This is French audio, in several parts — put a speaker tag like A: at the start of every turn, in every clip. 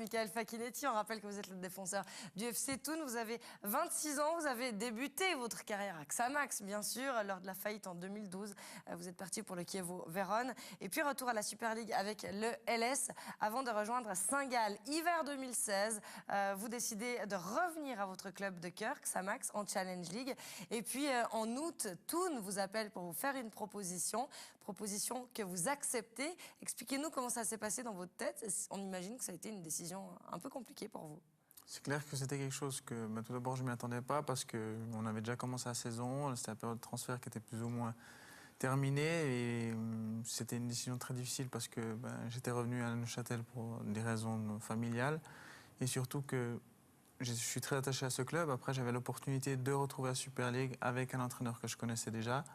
A: Michael Facchinetti, on rappelle que vous êtes le défenseur du FC Thun. Vous avez 26 ans, vous avez débuté votre carrière à Xamax, bien sûr, lors de la faillite en 2012. Vous êtes parti pour le Chievo Vérone. Et puis retour à la Super League avec le LS avant de rejoindre Saint-Gall. Hiver 2016, vous décidez de revenir à votre club de cœur, Xamax, en Challenge League. Et puis en août, Thun vous appelle pour vous faire une proposition que vous acceptez. Expliquez-nous comment ça s'est passé dans votre tête. On imagine que ça a été une décision un peu compliquée pour vous.
B: C'est clair que c'était quelque chose que tout d'abord je ne m'y attendais pas parce qu'on avait déjà commencé la saison, c'était la période de transfert qui était plus ou moins terminée et c'était une décision très difficile parce que j'étais revenu à Neuchâtel pour des raisons familiales et surtout que je suis très attaché à ce club. Après j'avais l'opportunité de retrouver la Super League avec un entraîneur que je connaissais déjà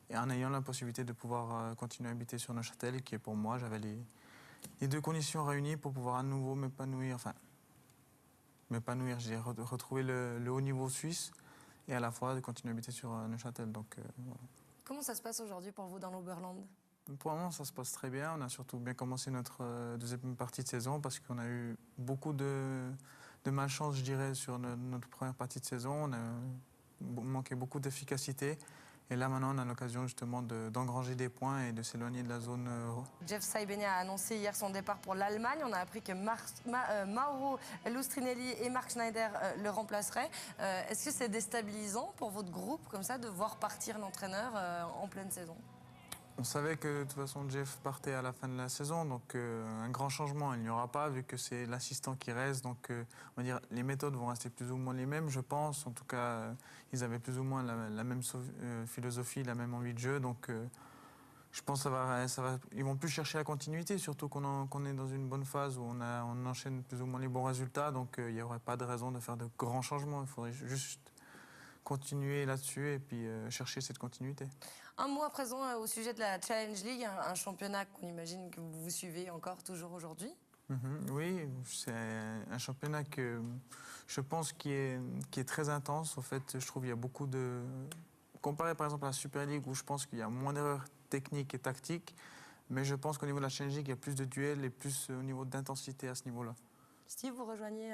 B: et en ayant la possibilité de pouvoir continuer à habiter sur Neuchâtel qui est pour moi, j'avais les deux conditions réunies pour pouvoir à nouveau m'épanouir, j'ai retrouvé le haut niveau suisse et à la fois de continuer à habiter sur Neuchâtel. Donc, voilà.
A: Comment ça se passe aujourd'hui pour vous dans l'Oberland?
B: Pour le moment, ça se passe très bien. On a surtout bien commencé notre deuxième partie de saison parce qu'on a eu beaucoup de malchance, je dirais, sur notre première partie de saison. On a manqué beaucoup d'efficacité. Et là, maintenant, on a l'occasion justement d'engranger des points et de s'éloigner de la zone euro.
A: Jeff Saibene a annoncé hier son départ pour l'Allemagne. On a appris que Mauro Lustrinelli et Marc Schneider le remplaceraient. Est-ce que c'est déstabilisant pour votre groupe, comme ça, de voir partir l'entraîneur en pleine saison?
B: On savait que de toute façon Jeff partait à la fin de la saison, donc un grand changement il n'y aura pas vu que c'est l'assistant qui reste. Donc on va dire les méthodes vont rester plus ou moins les mêmes, je pense. En tout cas, ils avaient plus ou moins la même philosophie, la même envie de jeu. Donc je pense que ils vont plus chercher la continuité, surtout qu'on est dans une bonne phase où on enchaîne plus ou moins les bons résultats. Donc il n'y aurait pas de raison de faire de grands changements. Il faudrait juste continuer là-dessus et puis chercher cette continuité.
A: Un mot à présent au sujet de la Challenge League, un championnat qu'on imagine que vous suivez encore toujours aujourd'hui.
B: Oui, c'est un championnat que je pense qui est très intense. En fait, je trouve qu'il y a beaucoup de... Comparé par exemple à la Super League où je pense qu'il y a moins d'erreurs techniques et tactiques, mais je pense qu'au niveau de la Challenge League, il y a plus de duels et plus au niveau d'intensité à ce niveau-là.
A: Steve, vous rejoignez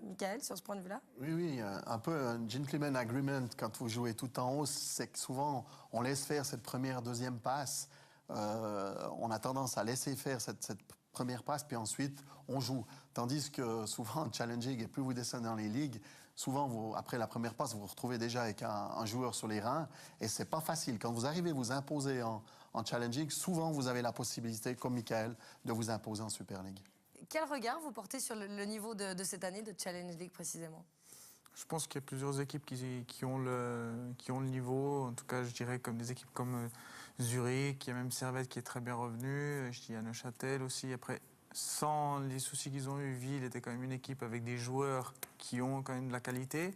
A: Michael sur ce point de vue-là?
C: Oui, un peu un gentleman agreement quand vous jouez tout en haut, c'est que souvent on laisse faire cette première, deuxième passe. On a tendance à laisser faire cette première passe, puis ensuite on joue. Tandis que souvent en Challenge League, et plus vous descendez dans les ligues, souvent après la première passe, vous vous retrouvez déjà avec un joueur sur les reins, et c'est pas facile. Quand vous arrivez à vous imposer en Challenge League, souvent vous avez la possibilité, comme Michael, de vous imposer en Super League.
A: Quel regard vous portez sur le niveau de cette année de Challenge League précisément?
B: Je pense qu'il y a plusieurs équipes qui ont le niveau. En tout cas, je dirais comme des équipes comme Zurich, il y a même Servette qui est très bien revenu. Il y a Neuchâtel aussi. Après, sans les soucis qu'ils ont eu, Ville était quand même une équipe avec des joueurs qui ont quand même de la qualité.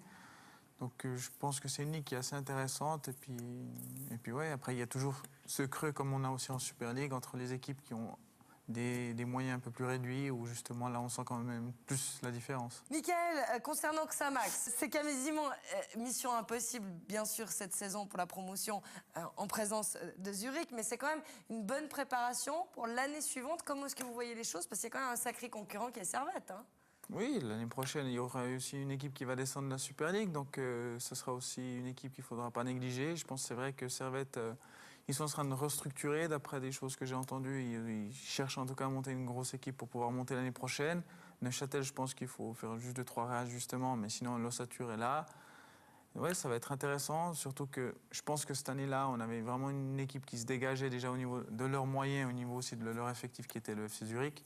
B: Donc je pense que c'est une ligue qui est assez intéressante. Et puis ouais, après il y a toujours ce creux comme on a aussi en Super League entre les équipes qui ont des moyens un peu plus réduits où justement là on sent quand même plus la différence.
A: Michael, concernant Xamax, c'est quasiment mission impossible bien sûr cette saison pour la promotion en présence de Zurich, mais c'est quand même une bonne préparation pour l'année suivante. Comment est-ce que vous voyez les choses? Parce qu'il y a quand même un sacré concurrent qui est Servette. Hein.
B: Oui, l'année prochaine, il y aura aussi une équipe qui va descendre de la Super League, donc ce sera aussi une équipe qu'il ne faudra pas négliger. Je pense que c'est vrai que Servette, ils sont en train de restructurer, d'après des choses que j'ai entendues. Ils cherchent en tout cas à monter une grosse équipe pour pouvoir monter l'année prochaine. Neuchâtel, je pense qu'il faut faire juste 2-3 réajustements, mais sinon l'ossature est là. Ouais, ça va être intéressant, surtout que je pense que cette année-là, on avait vraiment une équipe qui se dégageait déjà au niveau de leurs moyens, au niveau aussi de leur effectif qui était le FC Zurich.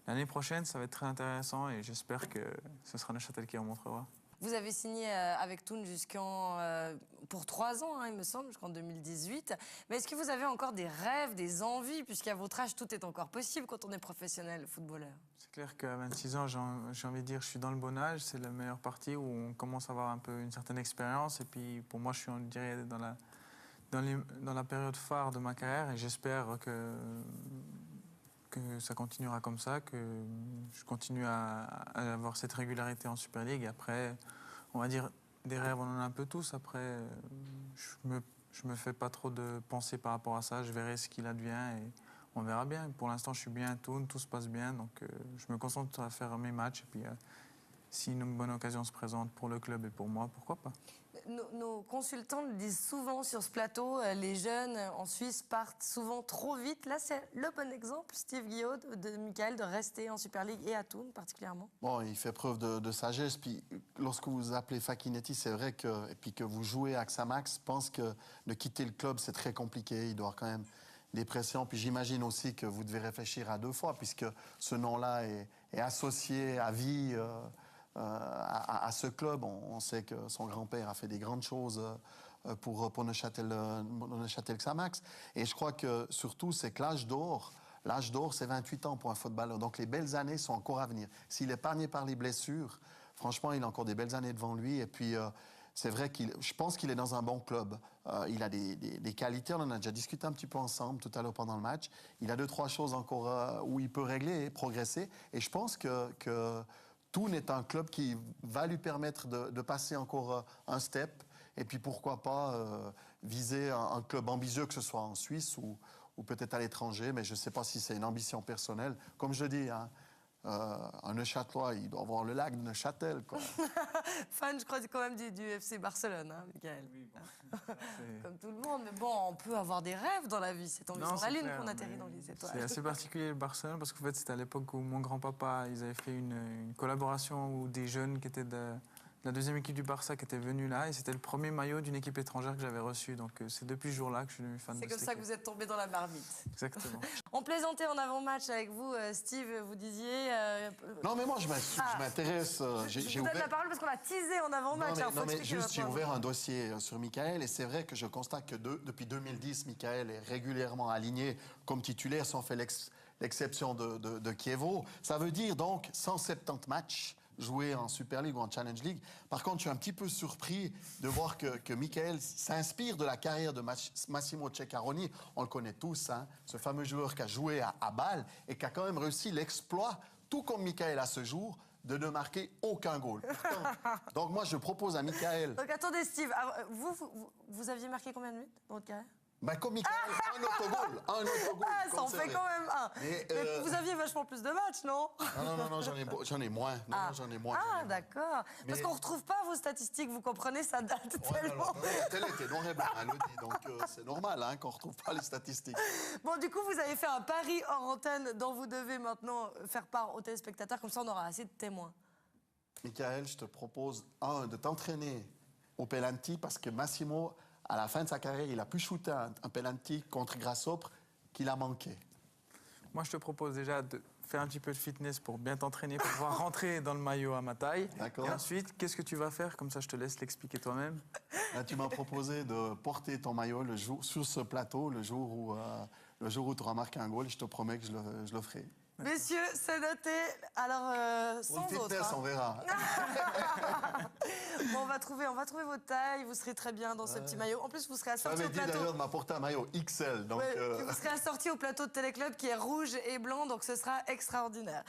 B: L'année prochaine, ça va être très intéressant et j'espère que ce sera Neuchâtel qui en montrera.
A: Vous avez signé avec Thun pour 3 ans, hein, il me semble, jusqu'en 2018. Mais est-ce que vous avez encore des rêves, des envies, puisqu'à votre âge, tout est encore possible quand on est professionnel footballeur?
B: C'est clair qu'à 26 ans, j'ai envie de dire je suis dans le bon âge. C'est la meilleure partie où on commence à avoir un peu une certaine expérience. Et puis pour moi, je suis, on dirait, dans la période phare de ma carrière et j'espère que ça continuera comme ça, que je continue à avoir cette régularité en Super League. Et après, on va dire, des rêves, on en a un peu tous. Après, je me fais pas trop de pensées par rapport à ça. Je verrai ce qu'il advient et On verra bien. Pour l'instant, je suis bien à Thun, tout se passe bien. Donc, je me concentre à faire mes matchs. Et puis, si une bonne occasion se présente pour le club et pour moi, pourquoi pas?
A: Nos consultants le disent souvent sur ce plateau, les jeunes en Suisse partent souvent trop vite. Là, c'est le bon exemple, Steve Guillaume, de Michael, de rester en Super League et à Thun particulièrement.
C: Bon, il fait preuve de sagesse. Puis, lorsque vous appelez Fakinetti, c'est vrai que, et puis que vous jouez à Xamax, je pense que de quitter le club, c'est très compliqué. Il doit avoir quand même des pressions. Puis j'imagine aussi que vous devez réfléchir à 2 fois, puisque ce nom-là est associé à vie à ce club. On sait que son grand-père a fait des grandes choses pour Neuchâtel Xamax. Et je crois que surtout, c'est que l'âge d'or, c'est 28 ans pour un footballeur. Donc les belles années sont encore à venir. S'il est épargné par les blessures, franchement, il a encore des belles années devant lui. Et puis, c'est vrai je pense qu'il est dans un bon club. Il a des qualités, on en a déjà discuté un petit peu ensemble tout à l'heure pendant le match. Il a 2-3 choses encore où il peut régler et progresser. Et je pense que Thun est un club qui va lui permettre de passer encore un step. Et puis pourquoi pas viser un club ambitieux, que ce soit en Suisse ou peut-être à l'étranger. Mais je ne sais pas si c'est une ambition personnelle. Comme je dis, hein, un Neuchâtelois, il doit avoir le lac de Neuchâtel, quoi.
A: Fan, je crois, quand même du FC Barcelone, hein, Michael.
B: Oui, bon,
A: Comme tout le monde, mais bon, on peut avoir des rêves dans la vie. C'est en visant la lune qu'on atterrit dans les étoiles.
B: C'est assez particulier le Barcelone parce qu'en fait c'était à l'époque où mon grand-papa, ils avaient fait une collaboration où des jeunes qui étaient de la deuxième équipe du Barça qui étaient venus là et c'était le premier maillot d'une équipe étrangère que j'avais reçu. Donc c'est depuis ce jour-là que je suis devenu fan de
A: C'est
B: cette
A: comme ça que
B: équipe.
A: vous êtes tombé dans la marmite.
B: Exactement.
A: On plaisantait en avant-match avec vous, Steve, vous disiez...
C: Non, mais moi, je m'intéresse.
A: Je vous donne la parole parce qu'on a teasé en avant-match.
C: Non, mais juste, j'ai ouvert un dossier sur Michael et c'est vrai que je constate que depuis 2010, Michael est régulièrement aligné comme titulaire, si on fait l'exception de Chievo. Ça veut dire donc 170 matchs joués en Super League ou en Challenge League. Par contre, je suis un petit peu surpris de voir que Michael s'inspire de la carrière de Massimo Ceccaroni. On le connaît tous, hein, ce fameux joueur qui a joué à Bâle et qui a quand même réussi l'exploit, tout comme Michael à ce jour, de ne marquer aucun goal. Pourtant, donc moi, je propose à Michael...
A: Donc attendez, Steve, vous aviez marqué combien de buts dans votre carrière?
C: Ben, comme Michael, un autogol.
A: Ah, ça en fait quand même un. Mais vous aviez vachement plus de matchs, non?
C: Non, j'en ai moins. Non, j'en ai moins.
A: Ah, d'accord. Parce qu'on ne retrouve pas vos statistiques, vous comprenez, ça date tellement.
C: La télé était noir et blanc, elle le dit. Donc, c'est normal hein, qu'on ne retrouve pas les statistiques.
A: Bon, du coup, vous avez fait un pari hors antenne dont vous devez maintenant faire part aux téléspectateurs. Comme ça, on aura assez de témoins.
C: Michael, je te propose, de t'entraîner au penalty parce que Massimo... À la fin de sa carrière, il a pu shooter un penalty contre Grasshopper qu'il a manqué.
B: Moi, je te propose déjà de faire un petit peu de fitness pour bien t'entraîner, pour pouvoir rentrer dans le maillot à ma taille.
C: D'accord.
B: Et ensuite, qu'est-ce que tu vas faire? Comme ça, je te laisse l'expliquer toi-même.
C: Là, tu m'as proposé de porter ton maillot sur ce plateau le jour où tu auras marqué un goal. Je te promets que je le ferai.
A: Messieurs, c'est noté. Alors, sans
C: Pour le fitness,
A: autre,
C: on verra.
A: Bon, on va trouver votre taille. Vous serez très bien dans ce petit maillot. En plus, vous serez assorti
C: Ça
A: au
C: m'avait dit
A: plateau.
C: d'ailleurs de m'apporter un maillot XL. Donc,
A: Ouais, vous serez assorti au plateau de Téléclub qui est rouge et blanc, donc ce sera extraordinaire.